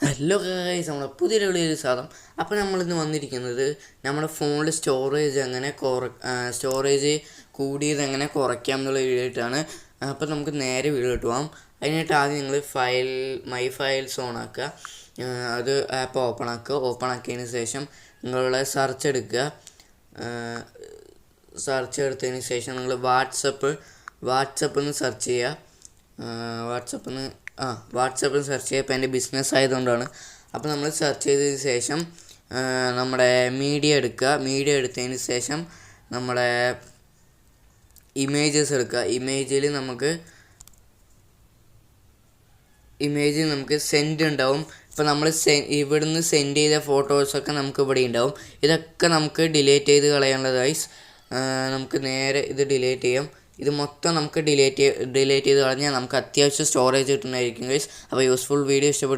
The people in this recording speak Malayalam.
ഹലോ ഗൈസ്, നമ്മുടെ പുതിയൊരു വീഡിയോയിൽ സ്വാഗതം. അപ്പോൾ നമ്മളിന്ന് വന്നിരിക്കുന്നത് നമ്മുടെ ഫോണിൽ സ്റ്റോറേജ് കൂടിയത് എങ്ങനെ കുറയ്ക്കാം എന്നുള്ള വീഡിയോ ആയിട്ടാണ്. അപ്പോൾ നമുക്ക് നേരെ വീഡിയോ ഇട്ട് പോകാം. അതിനായിട്ട് ആദ്യം നിങ്ങൾ മൈ ഫയൽസ് ഓൺ ആക്കുക. അത് ആപ്പ് ഓപ്പൺ ആക്കിയതിന് ശേഷം നിങ്ങളുടെ സെർച്ച് എടുത്തതിന് ശേഷം നിങ്ങൾ വാട്സപ്പിൽ നിന്ന് സെർച്ച് ചെയ്യുക. വാട്സപ്പിൽ സെർച്ച് ചെയ്യുക. ഇപ്പോൾ എൻ്റെ ബിസിനസ് ആയതുകൊണ്ടാണ്. അപ്പോൾ നമ്മൾ സെർച്ച് ചെയ്തതിന് ശേഷം നമ്മുടെ മീഡിയ എടുത്തതിന് ശേഷം നമ്മുടെ ഇമേജസ് എടുക്കുക. ഇമേജിൽ നമുക്ക് സെൻഡ് ഉണ്ടാവും. ഇപ്പോൾ നമ്മൾ ഇവിടുന്ന് സെൻഡ് ചെയ്ത ഫോട്ടോസൊക്കെ നമുക്ക് ഇവിടെ ഉണ്ടാവും. ഇതൊക്കെ നമുക്ക് ഡിലീറ്റ് ചെയ്ത് കളയാനുള്ളത് ഗൈസ്. നമുക്ക് നേരെ ഇത് ഡിലീറ്റ് ചെയ്യാം. ഇത് മൊത്തം നമുക്ക് ഡിലീറ്റ് ചെയ്ത് കളഞ്ഞാൽ നമുക്ക് അത്യാവശ്യം സ്റ്റോറേജ് കിട്ടുന്നതായിരിക്കും ഗൈസ്. അപ്പോൾ യൂസ്ഫുൾ വീഡിയോ ഇഷ്ടപ്പെട്ടു